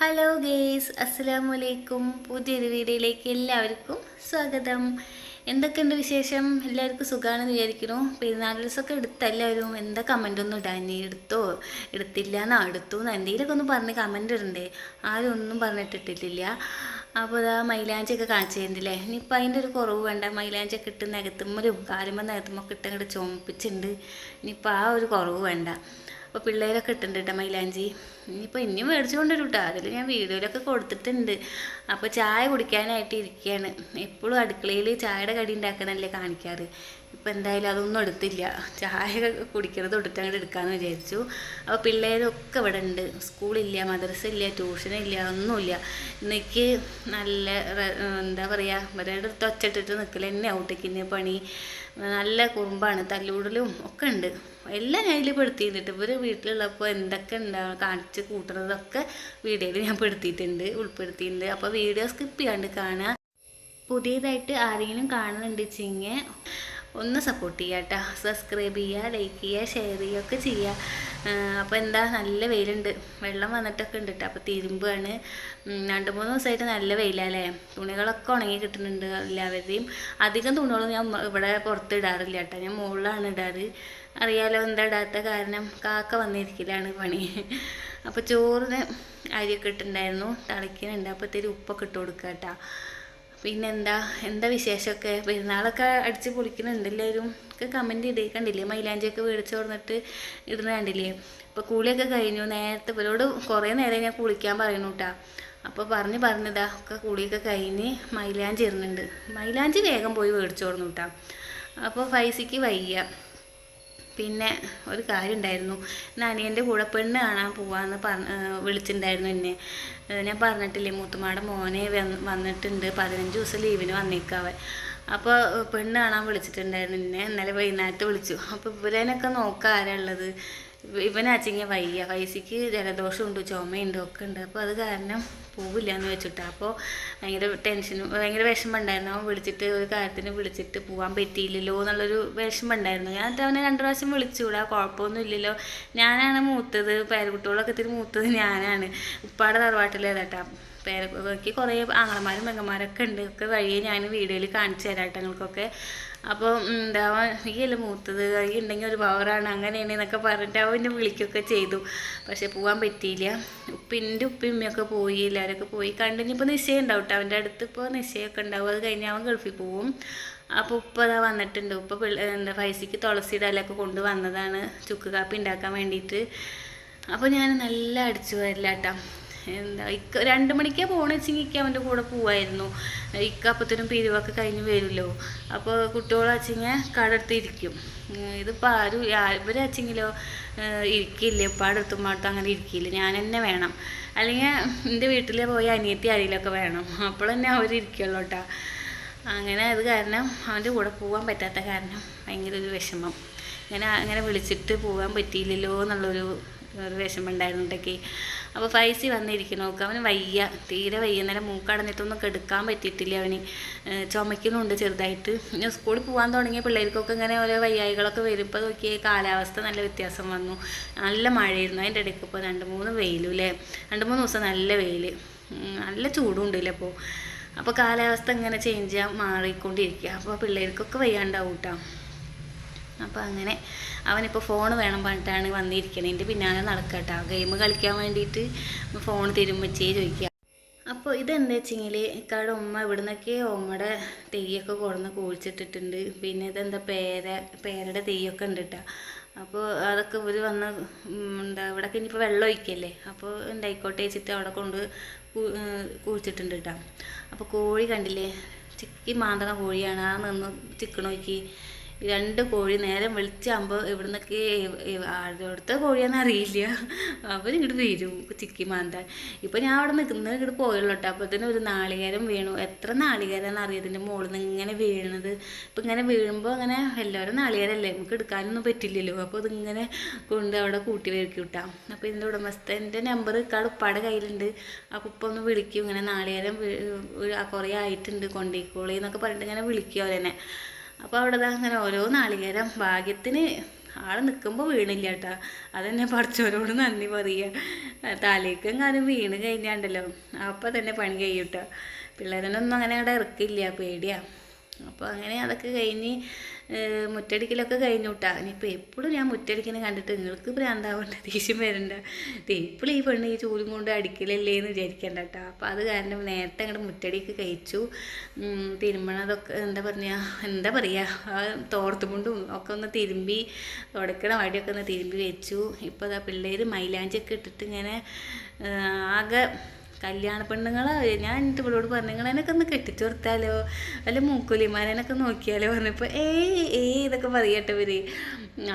Hello guys, അസ്സലാമു അലൈക്കും. പുതിയൊരു വീഡിയോയിലേക്ക് എല്ലാവർക്കും സ്വാഗതം. എന്തൊക്കെയുണ്ട് വിശേഷം? എല്ലാവർക്കും സുഖമാണെന്ന് വിചാരിക്കുന്നു. പെരുന്നാൾ ഡ്രസ്സൊക്കെ എടുത്ത എല്ലാവരും എന്താ കമൻ്റൊന്നും ഇടാൻ എടുത്തോ എടുത്തില്ല എന്നാ എടുത്തു എന്തെങ്കിലുമൊക്കെ ഒന്ന് പറഞ്ഞ് കമൻ്റ് ഇടണ്ടേ. ആരും ഒന്നും പറഞ്ഞിട്ടിട്ടില്ല. അപ്പോൾ ഇതാ മൈലാഞ്ചിയൊക്കെ കാണിച്ചു തരുന്നില്ലേ. ഇനിയിപ്പോൾ അതിൻ്റെ ഒരു കുറവ് വേണ്ട. മൈലാഞ്ചിയൊക്കെ ഇട്ട് നികത്തുമ്മലും കാലുമ്പോൾ നികത്തുമ്പോൾ ഇട്ട് അങ്ങോട്ട് ചുമപ്പിച്ചിട്ടുണ്ട്. ഇനിയിപ്പോൾ ആ ഒരു കുറവ് വേണ്ട. അപ്പോൾ പിള്ളേരൊക്കെ ഇട്ടിട്ടുണ്ട് കേട്ടോ മൈലാഞ്ചി. ഇനിയിപ്പോൾ ഇനിയും മേടിച്ചു കൊണ്ടുവരും കേട്ടോ. അതിൽ ഞാൻ വീഡിയോയിലൊക്കെ കൊടുത്തിട്ടുണ്ട്. അപ്പോൾ ചായ കുടിക്കാനായിട്ട് ഇരിക്കുകയാണ്. എപ്പോഴും അടുക്കളയിൽ ചായയുടെ കടി ഉണ്ടാക്കണല്ലേ കാണിക്കാറ്. ഇപ്പോൾ എന്തായാലും അതൊന്നും എടുത്തില്ല. ചായ കുടിക്കുന്നത് തൊട്ടിട്ട് അങ്ങോട്ട് എടുക്കാമെന്ന് വിചാരിച്ചു. അപ്പോൾ പിള്ളേരൊക്കെ ഇവിടെ ഉണ്ട്. സ്കൂളില്ല, മദ്രസ ഇല്ല, ട്യൂഷനില്ല, ഒന്നുമില്ല. ഇന്നേക്ക് നല്ല എന്താ പറയുക, ഇവരുടെ അടുത്ത് ഒച്ചിട്ടിട്ട് നിൽക്കൽ തന്നെ ഔട്ടേക്കിൻ്റെ പണി. നല്ല കുറുമ്പാണ്, തല്ലൂടലും ഒക്കെ ഉണ്ട്. എല്ലാം ഞാൻ ഇതിൽ പെടുത്തിയിട്ടുണ്ട്. ഇവർ വീട്ടിലുള്ളപ്പോൾ എന്തൊക്കെ ഉണ്ടാവും കാണിച്ച് കൂട്ടുന്നതൊക്കെ വീഡിയോയിൽ ഞാൻ ഉൾപ്പെടുത്തിയിട്ടുണ്ട്. അപ്പോൾ വീഡിയോ സ്കിപ്പ് ചെയ്യാണ്ട് കാണുക. പുതിയതായിട്ട് ആരെങ്കിലും കാണുന്നുണ്ട് വെച്ചെങ്കിൽ ഒന്ന് സപ്പോർട്ട് ചെയ്യുക കേട്ടോ. സബ്സ്ക്രൈബ് ചെയ്യുക, ലൈക്ക് ചെയ്യുക, ഷെയർ ചെയ്യുകയൊക്കെ ചെയ്യുക. അപ്പോൾ എന്താ, നല്ല വെയിലുണ്ട്, വെള്ളം വന്നിട്ടൊക്കെ ഉണ്ട് കേട്ടോ. അപ്പോൾ തിരുമ്പാണ്. 2-3 ദിവസമായിട്ട് നല്ല വെയിലല്ലേ. തുണികളൊക്കെ ഉണങ്ങി കിട്ടുന്നുണ്ട് എല്ലാവരുടെയും. അധികം തുണികളും ഞാൻ ഇവിടെ പുറത്ത് ഇടാറില്ല കേട്ടോ. ഞാൻ മുകളിലാണ് ഇടാറ്. അറിയാലോ എന്താ ഇടാത്ത കാരണം, കാക്ക വന്നിരിക്കലാണ് പണി. അപ്പോൾ ചോറിന് അരിയൊക്കെ ഇട്ടുണ്ടായിരുന്നു, തിളയ്ക്കുന്നുണ്ട്. അപ്പോൾ ഇത്തിരി ഉപ്പൊക്കെ ഇട്ട് കൊടുക്കുക കേട്ടോ. പിന്നെന്താ എന്താ വിശേഷമൊക്കെ? പെരുന്നാളൊക്കെ അടിച്ച് പൊളിക്കുന്നുണ്ട് എല്ലാവരും. ഒക്കെ കമൻറ്റ് ചെയ്തേ കണ്ടില്ലേ, മൈലാഞ്ചിയൊക്കെ മേടിച്ച് കൊടുത്തിട്ട് ഇടുന്ന കണ്ടില്ലേ. അപ്പോൾ കുളിയൊക്കെ കഴിഞ്ഞു. നേരത്തെ ഇവരോട് കുറേ നേരം ഞാൻ കുളിക്കാൻ പറയുന്നു കേട്ടോ. അപ്പോൾ പറഞ്ഞതാ ഒക്കെ കുളിയൊക്കെ കഴിഞ്ഞ് മൈലാഞ്ചി ഇടുന്നുണ്ട്. മൈലാഞ്ചി വേഗം പോയി മേടിച്ചു കൊടുന്നു കേട്ടോ. അപ്പോൾ ഫൈസിക്ക് വയ്യ. പിന്നെ ഒരു കാര്യം ഉണ്ടായിരുന്നു, അനിയൻ്റെ കൂടെ പെണ്ണ് കാണാൻ പോവാന്ന് വിളിച്ചിട്ടുണ്ടായിരുന്നു എന്നെ. ഞാൻ പറഞ്ഞിട്ടില്ലേ, മൂത്തുമാടെ മോനെ വന്നിട്ടുണ്ട്, 15 ദിവസം ലീവിന് വന്നേക്കാവൻ. അപ്പോൾ പെണ്ണ് കാണാൻ വിളിച്ചിട്ടുണ്ടായിരുന്നു എന്നെ. ഇന്നലെ വൈകുന്നേരത്ത് വിളിച്ചു. അപ്പോൾ ഇവരനൊക്കെ നോക്കാൻ ആരാ ഉള്ളത്? ഇവനാച്ചിങ്ങ വയ്യ. പൈസയ്ക്ക് ജലദോഷമുണ്ട്, ചുമയുണ്ട്, ഒക്കെ ഉണ്ട്. അപ്പോൾ അത് കാരണം പോവില്ല എന്ന് വെച്ചിട്ടാണ്. അപ്പോൾ ഭയങ്കര ടെൻഷനും ഭയങ്കര വിഷമം ഉണ്ടായിരുന്നു. അവൻ വിളിച്ചിട്ട് ഒരു കാര്യത്തിന് വിളിച്ചിട്ട് പോകാൻ പറ്റിയില്ലല്ലോ എന്നുള്ളൊരു വിഷമം ഉണ്ടായിരുന്നു. ഞാൻ അവനെ 2 പ്രാവശ്യം വിളിച്ചുകൂടാ, കുഴപ്പമൊന്നും ഇല്ലല്ലോ. ഞാനാണ് മൂത്തത്, പേരക്കുട്ടികളൊക്കെ ഇത്തിരി മൂത്തത് ഞാനാണ്. ഉപ്പാടെ തറവാട്ടിലേതാട്ടാ. പേരക്ക് കുറേ ആങ്ങളമാരും പെങ്ങന്മാരൊക്കെ ഉണ്ട്. ഒക്കെ വഴിയെ ഞാൻ വീഡിയോയിൽ കാണിച്ചു തരാം നിങ്ങൾക്കൊക്കെ. അപ്പോൾ എന്താ, നീയല്ലേ മൂത്തത്, ഈ ഉണ്ടെങ്കിൽ ഒരു പവറാണ്, അങ്ങനെയാണ് എന്നൊക്കെ പറഞ്ഞിട്ട് അവൻ എന്നെ വിളിക്കുകയൊക്കെ ചെയ്തു. പക്ഷെ പോകാൻ പറ്റിയില്ല. എൻ്റെ ഉപ്പയും ഉമ്മയൊക്കെ പോയി, എല്ലാവരൊക്കെ പോയി. കണ്ടിനിപ്പോൾ നിശ്ചയം ഉണ്ടാവും കേട്ടോ. അവൻ്റെ അടുത്ത് ഇപ്പോൾ നിശ്ചയമൊക്കെ ഉണ്ടാവും. അത് കഴിഞ്ഞ് അവൻ ഗൾഫിൽ പോവും. അപ്പോൾ ഉപ്പ അതാ വന്നിട്ടുണ്ട്. ഉപ്പ എന്താ ഫൈസിക്ക് തുളസിയുടെ ഇലയൊക്കെ കൊണ്ട് വന്നതാണ് ചുക്ക് കാപ്പി ഉണ്ടാക്കാൻ വേണ്ടിയിട്ട്. അപ്പോൾ ഞാൻ നല്ല അടിച്ചു വരില്ല കേട്ടോ. എന്താ 2 മണിക്കാണ് പോകണമെന്ന് വെച്ചെങ്കിൽ ഇക്ക അവൻ്റെ കൂടെ പോവായിരുന്നു. ഇക്ക അപ്പത്തിനും പിരിവൊക്കെ കഴിഞ്ഞ് വരുമല്ലോ. അപ്പോൾ കുട്ടികളച്ചെങ്കിൽ കടടുത്ത് ഇരിക്കും. ഇതിപ്പോൾ ആരും ഇവരച്ചെങ്കിലോ ഇരിക്കില്ല, ഉപ്പാടെടുത്തുമ്പാടുത്ത് അങ്ങനെ ഇരിക്കില്ല. ഞാൻ തന്നെ വേണം. അല്ലെങ്കിൽ എൻ്റെ വീട്ടിൽ പോയി അനിയത്തി ആരെങ്കിലുമൊക്കെ വേണം. അപ്പോൾ തന്നെ അവരിയ്ക്കുള്ളൂ കേട്ടോ. അങ്ങനെ അത് കാരണം അവൻ്റെ കൂടെ പോകാൻ പറ്റാത്ത കാരണം ഭയങ്കര ഒരു വിഷമം. അങ്ങനെ വിളിച്ചിട്ട് പോകാൻ പറ്റിയില്ലല്ലോ എന്നുള്ളൊരു വിഷമം ഉണ്ടായിരുന്നുണ്ടെങ്കിൽ. അപ്പോൾ ഫൈസി വന്നിരിക്കുന്നു. നോക്കുക, അവന് വയ്യ, തീരെ വയ്യ. നേരം മൂക്കടന്നിട്ടൊന്നും കെടുക്കാൻ പറ്റിയിട്ടില്ല. അവന് ചുമയ്ക്കുന്നുണ്ട് ചെറുതായിട്ട്. സ്കൂളിൽ പോകാൻ തുടങ്ങിയ പിള്ളേർക്കൊക്കെ ഇങ്ങനെ ഓരോ വയ്യായികളൊക്കെ വരും. ഇപ്പോൾ നോക്കിയേ, കാലാവസ്ഥ നല്ല വ്യത്യാസം വന്നു. നല്ല മഴയായിരുന്നു. അതിൻ്റെ ഇടയ്ക്ക് ഇപ്പോൾ 2-3 വെയിലും അല്ലേ. 2-3 ദിവസം നല്ല വെയിൽ, നല്ല ചൂടും ഉണ്ടല്ലേ ഇപ്പോൾ. അപ്പോൾ കാലാവസ്ഥ ഇങ്ങനെ ചേഞ്ച് ചെയ്യാൻ മാറിക്കൊണ്ടിരിക്കുക. അപ്പോൾ പിള്ളേർക്കൊക്കെ വയ്യാണ്ടാവും കേട്ടോ. അപ്പോൾ അങ്ങനെ അവനിപ്പോൾ ഫോൺ വേണം പറഞ്ഞിട്ടാണ് വന്നിരിക്കണേ. എൻ്റെ പിന്നാലെ നടക്കട്ടോ. ഗെയിം കളിക്കാൻ വേണ്ടിയിട്ട് ഫോൺ തരുമ്പച്ചേ ചോദിക്കുക. അപ്പോൾ ഇതെന്താ വെച്ചെങ്കിൽ, ഇക്കാടെ ഉമ്മ ഇവിടുന്നൊക്കെ ഉമ്മയുടെ തെയ്യൊക്കെ കൊടുന്ന് കുഴിച്ചിട്ടിട്ടുണ്ട്. പിന്നെ ഇതെന്താ പേരയുടെ തെയ്യൊക്കെ ഉണ്ട് കേട്ടോ. അപ്പോൾ അതൊക്കെ ഇവർ വന്ന് എന്താ ഇവിടെയൊക്കെ ഇനിയിപ്പോൾ വെള്ളം ഒഴിക്കല്ലേ. അപ്പോൾ ഉണ്ടായിക്കോട്ടെ വെച്ചിട്ട് അവിടെ കൊണ്ട് കുഴിച്ചിട്ടുണ്ട് കേട്ടോ. അപ്പോൾ കോഴി കണ്ടില്ലേ, ചിക്കി മാന്തണ കോഴിയാണ്. ആ നിന്ന് ചിക്കണോക്കി 2 കോഴി നേരം വെളിച്ചാകുമ്പോൾ ഇവിടുന്നൊക്കെ അടുത്ത കോഴിയാണെന്ന് അറിയില്ല, അവരിങ്ങോട്ട് വരും ചിക്കി മാന്താൻ. ഇപ്പോൾ ഞാൻ അവിടെ നിൽക്കുന്നത് ഇങ്ങോട്ട് പോയുള്ളൂ കേട്ടോ. അപ്പോൾ ഇതിന് ഒരു നാളികേരം വീണു. എത്ര നാളികേരമെന്ന് അറിയാം ഇതിൻ്റെ മുകളിൽ നിന്ന് ഇങ്ങനെ വീണത്. ഇപ്പം ഇങ്ങനെ വീഴുമ്പോൾ അങ്ങനെ എല്ലാവരും നാളികേരല്ലേ, നമുക്ക് എടുക്കാനൊന്നും പറ്റില്ലല്ലോ. അപ്പോൾ ഇതിങ്ങനെ കൊണ്ട് അവിടെ കൂട്ടി വയ്ക്കും കേട്ടോ. അപ്പോൾ ഇതിൻ്റെ ഉടമസ്ഥൻ്റെ നമ്പർ ഉപ്പാടെ കയ്യിലുണ്ട്. അപ്പോൾ ഉപ്പ ഒന്ന് വിളിക്കും, ഇങ്ങനെ നാളികേരം കുറേ ആയിട്ടുണ്ട്, കൊണ്ടേക്കോളി എന്നൊക്കെ പറഞ്ഞിട്ട് ഇങ്ങനെ വിളിക്കും അവരെന്നെ. അപ്പോൾ അവിടെ അങ്ങനെ ഓരോ നാളികേരം ഭാഗ്യത്തിന് ആൾ നിൽക്കുമ്പോൾ വീണില്ല കേട്ടോ. അതെന്നെ പഠിച്ചവരോട് നന്ദി പറയുക. തലേക്കെങ്ങാനും വീണ് കഴിഞ്ഞാണ്ടല്ലോ അപ്പം തന്നെ പണി കഴിയും കേട്ടോ. പിള്ളേരനൊന്നും അങ്ങനെ അവിടെ ഇറക്കില്ല, പേടിയാണ്. അപ്പോൾ അങ്ങനെ അതൊക്കെ കഴിഞ്ഞ് മുറ്റടിക്കലൊക്കെ കഴിഞ്ഞു കേട്ടാ. ഇനിയിപ്പോൾ എപ്പോഴും ഞാൻ മുറ്റടിക്കുന്നത് കണ്ടിട്ട് നിങ്ങൾക്ക് ഭ്രാന്താവണ്ട, ദേഷ്യം വരണ്ട. എപ്പോഴും ഈ പെണ്ണ് ഈ ചൂലും കൊണ്ട് അടിക്കലല്ലേ എന്ന് വിചാരിക്കണ്ട കേട്ടോ. അപ്പോൾ അത് കാരണം നേരത്തെ അങ്ങോട്ട് മുറ്റടിക്ക് കഴിച്ചു. തിരുമ്പണതൊക്കെ എന്താ പറയുക ആ തോർത്തുമുണ്ടും ഒക്കെ ഒന്ന് തിരുമ്പി തുടക്കണ വടിയൊക്കെ ഒന്ന് തിരുമ്പി വെച്ചു. ഇപ്പോൾ അതാ പിള്ളേർ മൈലാഞ്ചിയൊക്കെ ഇട്ടിട്ട് ഇങ്ങനെ ആകെ കല്യാണ പെണ്ണുങ്ങളെ ഞാൻ എന്നിട്ട് ഇവളോട് പറഞ്ഞു നിങ്ങളെനൊക്കെ ഒന്ന് കെട്ടിച്ചു കൊടുത്താലോ, അല്ല മൂക്കൊലിമാരനൊക്കെ നോക്കിയാലോ പറഞ്ഞപ്പോൾ ഇതൊക്കെ പറയട്ടെ ഇവർ.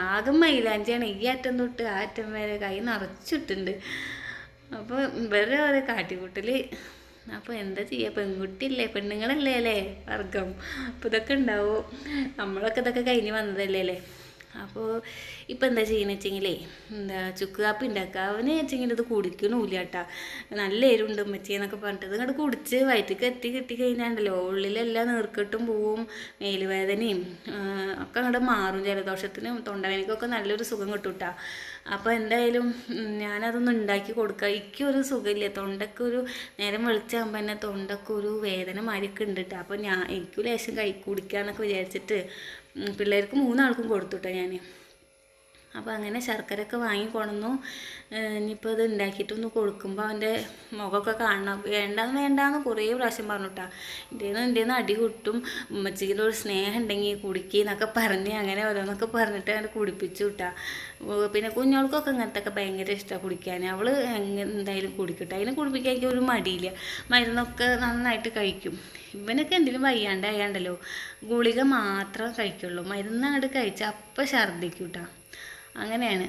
ആകെ മൈലാഞ്ചിയാണ് ഈ അറ്റം തൊട്ട് ആ അറ്റം വരെ കൈ നിറച്ചിട്ടുണ്ട്. അപ്പോൾ ഇവരെ ഓരോ കാട്ടിക്കൂട്ടൽ. അപ്പോൾ എന്താ ചെയ്യുക, പെൺകുട്ടിയല്ലേ, പെണ്ണുങ്ങളല്ലേ അല്ലേ വർഗം. അപ്പോൾ ഇതൊക്കെ ഉണ്ടാവും. നമ്മളൊക്കെ ഇതൊക്കെ കഴിഞ്ഞ് വന്നതല്ലേ അല്ലേ. അപ്പോൾ ഇപ്പം എന്താ ചെയ്യുന്നത് വെച്ചെങ്കിലേ ചുക്ക് കാപ്പി ഉണ്ടാക്കുക. അവന് വെച്ചെങ്കിൽ ഇത് കുടിക്കണില്ല കേട്ടാ. നല്ല എരുണ്ട് ഉമ്മച്ചി എന്നൊക്കെ പറഞ്ഞിട്ട് ഇങ്ങോട്ട് കുടിച്ച് വയറ്റിക്ക് കിട്ടിക്കഴിഞ്ഞാണ്ടല്ലോ ഉള്ളിലെല്ലാം നീർക്കെട്ടും പോവും, മേലുവേദനയും ഒക്കെ അങ്ങോട്ട് മാറും. ജലദോഷത്തിനും തൊണ്ടവേദനയ്ക്കൊക്കെ നല്ലൊരു സുഖം കിട്ടും കേട്ടോ. അപ്പോൾ എന്തായാലും ഞാനതൊന്ന് ഉണ്ടാക്കി കൊടുക്കുക. എനിക്കൊരു സുഖമില്ല, തൊണ്ടക്കൊരു നേരം വെളിച്ചാകുമ്പോൾ തന്നെ തൊണ്ടക്കൊരു വേദന മാരിയൊക്കെ ഉണ്ട് കേട്ടോ. അപ്പോൾ എനിക്കും ലേശം കുടിക്കാമെന്നൊക്കെ വിചാരിച്ചിട്ട് പിള്ളേർക്ക് 3 ആൾക്കും കൊടുത്തു കേട്ടോ ഞാൻ. അപ്പോൾ അങ്ങനെ ശർക്കരയൊക്കെ വാങ്ങിക്കൊണ്ടു. ഇനിയിപ്പോൾ ഇത് ഉണ്ടാക്കിയിട്ടൊന്ന് കൊടുക്കുമ്പോൾ അവൻ്റെ മുഖമൊക്കെ കാണണം. വേണ്ടാന്ന് കുറേ പ്രാവശ്യം പറഞ്ഞു കേട്ടോ. എൻ്റെ അടി കിട്ടും, ഉമ്മച്ചിയുടെ ഒരു സ്നേഹം ഉണ്ടെങ്കിൽ കുടിക്കുന്നൊക്കെ പറഞ്ഞ് അങ്ങനെ ഓരോന്നൊക്കെ പറഞ്ഞിട്ട് അങ്ങനെ കുടിപ്പിച്ചു കിട്ടാ. പിന്നെ കുഞ്ഞോൾക്കൊക്കെ ഇങ്ങനത്തെ ഒക്കെ ഭയങ്കര ഇഷ്ടമാണ് കുടിക്കാൻ. അവൾ എന്തായാലും കുടിക്കട്ടെ. അതിനെ കുടിപ്പിക്കാൻ എനിക്ക് ഒരു മടിയില്ല. മരുന്നൊക്കെ നന്നായിട്ട് കഴിക്കും. ഇവനൊക്കെ എന്തെങ്കിലും വയ്യാണ്ടായാണ്ടല്ലോ ഗുളിക മാത്രം കഴിക്കുള്ളൂ. മരുന്ന് അങ്ങോട്ട് കഴിച്ചാൽ അപ്പം ഛർദ്ദിക്കും കേട്ടോ. അങ്ങനെയാണ്.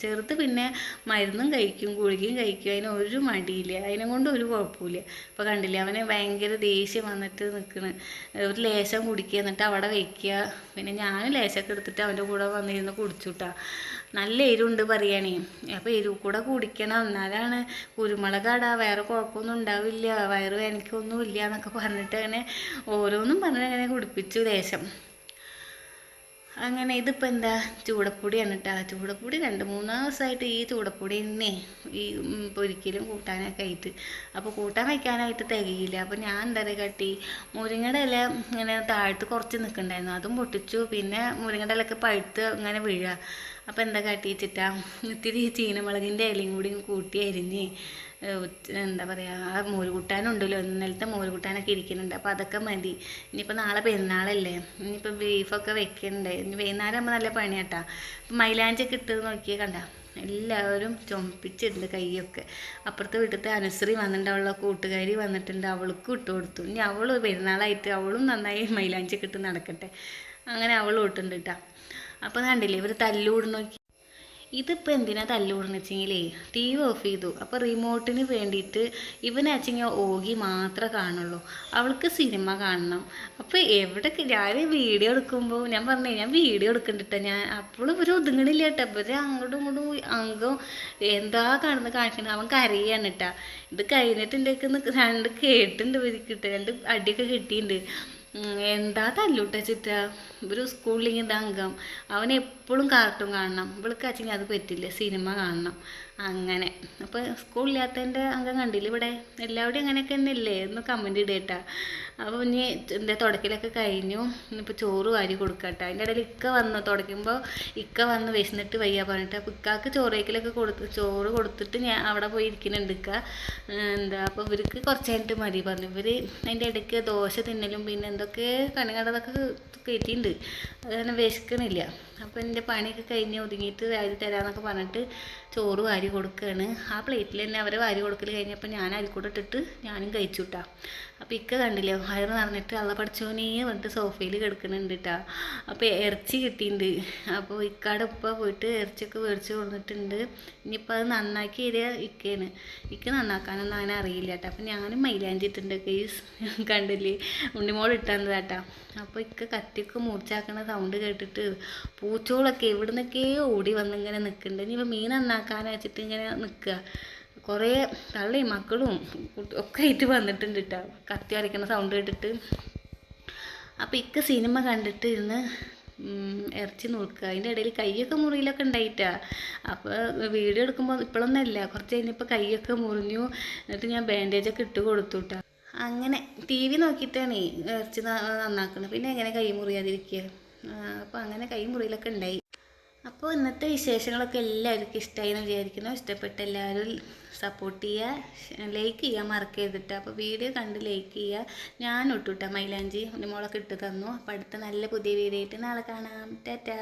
ചെറുത്ത് പിന്നെ മരുന്നും കഴിക്കും ഗുളികയും കഴിക്കും, അതിന് ഒരു മടിയില്ല, അതിനെ കൊണ്ട് ഒരു കുഴപ്പമില്ല. ഇപ്പോൾ കണ്ടില്ലേ അവനെ ഭയങ്കര ദേഷ്യം വന്നിട്ട് നിൽക്കണ്. ഒരു ലേശം കുടിക്കുക എന്നിട്ട് അവിടെ വയ്ക്കുക. പിന്നെ ഞാനും ലേശമൊക്കെ എടുത്തിട്ട് അവൻ്റെ കൂടെ വന്നിരുന്ന് കുടിച്ചു കിട്ടാ. നല്ല എരിവുണ്ട് പറയുകയാണേ. അപ്പോൾ എരിവ് കൂടെ കുടിക്കണം, എന്നാലാണ് കുരുമുളകാടാ വേറെ കുഴപ്പമൊന്നും ഉണ്ടാവില്ല, വയറ് വേദനയ്ക്കൊന്നും ഇല്ല എന്നൊക്കെ പറഞ്ഞിട്ട് അങ്ങനെ ഓരോന്നും പറഞ്ഞിട്ട് അങ്ങനെ കുടിപ്പിച്ചു ലേശം. അങ്ങനെ ഇതിപ്പോൾ എന്താ ചൂടപ്പൊടിയാണ് കേട്ടോ. ചൂടപ്പൊടി 2-3 ദിവസമായിട്ട് ഈ ചൂടപ്പൊടി തന്നെ ഈ പൊരിക്കലും കൂട്ടാനൊക്കെ ആയിട്ട്. അപ്പോൾ കൂട്ടാൻ വയ്ക്കാനായിട്ട് തികയില്ല. അപ്പോൾ ഞാൻ എന്താ പറയുക കട്ടി മുരിങ്ങയുടെ ഇല ഇങ്ങനെ താഴത്ത് കുറച്ച് നിൽക്കണ്ടായിരുന്നു, അതും പൊട്ടിച്ചു. പിന്നെ മുരിങ്ങയുടെ ഇലയൊക്കെ പഴുത്ത് ഇങ്ങനെ വീഴുക. അപ്പോൾ എന്താ കാട്ടി വെച്ചിട്ടാ ഇത്തിരി ചീനമുളകിൻ്റെ ഇലയും കൂടി കൂട്ടി അരിഞ്ഞ് എന്താ പറയുക ആ മോര് കൂട്ടാനുണ്ടല്ലോ, ഇന്നലത്തെ മോര് കൂട്ടാനൊക്കെ ഇരിക്കുന്നുണ്ട്. അപ്പോൾ അതൊക്കെ മതി. ഇനിയിപ്പോൾ നാളെ പെരുന്നാളല്ലേ, ഇനിയിപ്പോൾ ബീഫൊക്കെ വെക്കണ്ടേ. ഇനി വൈകുന്നേരം ആകുമ്പോൾ നല്ല പണിയാട്ടാ. അപ്പം മൈലാഞ്ചൊക്കെ ഇട്ട് നോക്കിയേ കണ്ട എല്ലാവരും ചുമപ്പിച്ചിട്ടുണ്ട് കൈയൊക്കെ. അപ്പുറത്തെ വീട്ടിലത്തെ അനുസരി വന്നിട്ടുണ്ട്, അവളുടെ കൂട്ടുകാരി വന്നിട്ടുണ്ട്, അവൾക്കും ഇട്ട് കൊടുത്തു. ഇനി അവൾ പെരുന്നാളായിട്ട് അവളും നന്നായി മൈലാഞ്ചൊക്കെ ഇട്ട് നടക്കട്ടെ. അങ്ങനെ അവളും ഇട്ടുണ്ട് കേട്ടോ. അപ്പോൾ കണ്ടില്ലേ ഇവർ തല്ലൂട് നോക്കി. ഇതിപ്പോൾ എന്തിനാണ് തല്ലുകൂടെന്ന് വെച്ചെങ്കിലേ ടി വി ഓഫ് ചെയ്തു. അപ്പോൾ റിമോട്ടിന് വേണ്ടിയിട്ട് ഇവനാച്ചെങ്കിൽ ഓഗി മാത്രമേ കാണുള്ളൂ, അവൾക്ക് സിനിമ കാണണം. അപ്പോൾ എവിടെയൊക്കെ ഞാൻ വീഡിയോ എടുക്കുമ്പോൾ ഞാൻ പറഞ്ഞേ ഞാൻ വീഡിയോ എടുക്കണ്ടിട്ടാ ഞാൻ, അപ്പോഴും ഇവർ ഒതുങ്ങണില്ല കേട്ടോ. ഇവർ അങ്ങോട്ടും ഇങ്ങോട്ടും അംഗം എന്താ കാണിക്കണം. അവൻ കരയാണ് കേട്ടാ. ഇത് കഴിഞ്ഞിട്ട് എൻ്റെ 2 കേട്ടുണ്ട് ഇവർക്ക്, 2 അടിയൊക്കെ കിട്ടിയിട്ടുണ്ട്. എന്താ തല്ലൂട്ടച്ചിട്ടാ ഒരു സ്കൂളിൽ ഇത് അംഗം. അവൻ എപ്പോഴും കാർട്ടൂൺ കാണണം, ഇവൾക്ക് അച്ഛൻ അത് പറ്റില്ല, സിനിമ കാണണം. അങ്ങനെ അപ്പോൾ സ്കൂളില്ലാത്തതിൻ്റെ അംഗം കണ്ടില്ല ഇവിടെ. എല്ലാവരുടെയും അങ്ങനെയൊക്കെ തന്നെയല്ലേ എന്ന് കമൻറ്റ് ഇടേട്ടാ. അപ്പോൾ ഇനി എൻ്റെ തുടക്കലൊക്കെ കഴിഞ്ഞു. ഇന്നിപ്പോൾ ചോറ് വാരി കൊടുക്കട്ടെ. അതിൻ്റെ ഇടയിൽ ഇക്ക വന്നു, തുടയ്ക്കുമ്പോൾ ഇക്ക വന്ന് വിശന്നിട്ട് വയ്യ പറഞ്ഞിട്ട്. അപ്പോൾ ഇക്കാക്ക് ചോറേക്കലൊക്കെ ചോറ് കൊടുത്തിട്ട് ഞാൻ അവിടെ പോയി ഇരിക്കുന്നുണ്ട് ഇക്ക. എന്താ അപ്പോൾ ഇവർക്ക് കുറച്ച് കഴിഞ്ഞിട്ട് മതി പറഞ്ഞു. ഇവർ അതിൻ്റെ ഇടയ്ക്ക് ദോശ തിന്നലും പിന്നെ എന്തൊക്കെ കണികടതൊക്കെ കയറ്റിയിട്ടുണ്ട്. അത് കാരണം വിശക്കണില്ല. അപ്പോൾ എൻ്റെ പണിയൊക്കെ കഴിഞ്ഞ് ഒതുങ്ങിയിട്ട് വാരി തരാമെന്നൊക്കെ പറഞ്ഞിട്ട് ചോറ് വാരി കൊടുക്കുകയാണ്. ആ പ്ലേറ്റിൽ തന്നെ അവരെ വാരി കൊടുക്കൽ കഴിഞ്ഞപ്പോൾ ഞാൻ അരിക്കൂടെ ഇട്ടിട്ട് ഞാനും കഴിച്ചു കിട്ടാ. അപ്പോൾ ഇക്ക കണ്ടില്ലേ വയറ് നിറഞ്ഞിട്ട് അള്ള പഠിച്ചോനേ പറഞ്ഞിട്ട് സോഫയിൽ കിടക്കുന്നുണ്ട് കേട്ടോ. അപ്പോൾ ഇറച്ചി കിട്ടിയിട്ടുണ്ട്. അപ്പോൾ ഇക്കയുടെ ഉപ്പ പോയിട്ട് ഇറച്ചിയൊക്കെ മേടിച്ച് കൊടുത്തിട്ടുണ്ട്. ഇനിയിപ്പോൾ അത് നന്നാക്കി തരിക ഇക്കയാണ്. ഇക്ക നന്നാക്കാനൊന്നും അങ്ങനെ അറിയില്ല കേട്ടോ. അപ്പോൾ ഞാനും മൈലാഞ്ചി ഇട്ടിട്ടുണ്ട് കേസ് കണ്ടില്ലേ ഉണ്ണിമോൾ ഇട്ടാന്ന് കേട്ടോ. അപ്പോൾ ഇക്ക കത്തിയൊക്കെ മുറിച്ചാക്കണ സൗണ്ട് കേട്ടിട്ട് പൂച്ചോളൊക്കെ എവിടെ നിന്നൊക്കെ ഓടി വന്നിങ്ങനെ നിൽക്കുന്നുണ്ട്. ഇനിയിപ്പോൾ മീൻ നന്നാക്കാന്ന് വെച്ചിട്ട് ഇങ്ങനെ നിൽക്കുക. കുറേ തള്ളയും മക്കളും ഒക്കെ ആയിട്ട് വന്നിട്ടുണ്ട് കേട്ടോ, കത്തി അരയ്ക്കണ സൗണ്ട് കേട്ടിട്ട്. അപ്പോൾ ഇക്ക സിനിമ കണ്ടിട്ട് ഇരുന്ന് ഇറച്ചി നുറുക്കുക. അതിൻ്റെ ഇടയിൽ കൈയൊക്കെ മുറിയിലൊക്കെ ഉണ്ടായിട്ടാ. അപ്പോൾ വീഡിയോ എടുക്കുമ്പോൾ ഇപ്പോഴൊന്നുമല്ല, കുറച്ച് കഴിഞ്ഞപ്പോൾ കൈയൊക്കെ മുറിഞ്ഞു. എന്നിട്ട് ഞാൻ ബാൻഡേജൊക്കെ ഇട്ട് കൊടുത്തുട്ടാ. അങ്ങനെ ടി വി നോക്കിയിട്ടാണ് ഇറച്ചി നന്നാക്കുന്നത്. പിന്നെ എങ്ങനെ കൈ മുറിയാതിരിക്കുക. അപ്പോൾ അങ്ങനെ കൈ മുറിയിലൊക്കെ ഉണ്ടായി. അപ്പോൾ ഇന്നത്തെ വിശേഷങ്ങളൊക്കെ എല്ലാവർക്കും ഇഷ്ടമായി എന്ന് വിചാരിക്കുന്നു. ഇഷ്ടപ്പെട്ട എല്ലാവരും സപ്പോർട്ട് ചെയ്യുക, ലൈക്ക് ചെയ്യാൻ മറക്കരുതിട്ട്. അപ്പോൾ വീഡിയോ കണ്ട് ലൈക്ക് ചെയ്യുക. ഞാൻ ഇട്ടുട്ടാ മൈലാഞ്ചി മോളൊക്കെ ഇട്ട് തന്നു. അപ്പോൾ അടുത്ത നല്ല പുതിയ വീഡിയോ ആയിട്ട് നാളെ കാണാം. ടാറ്റാ.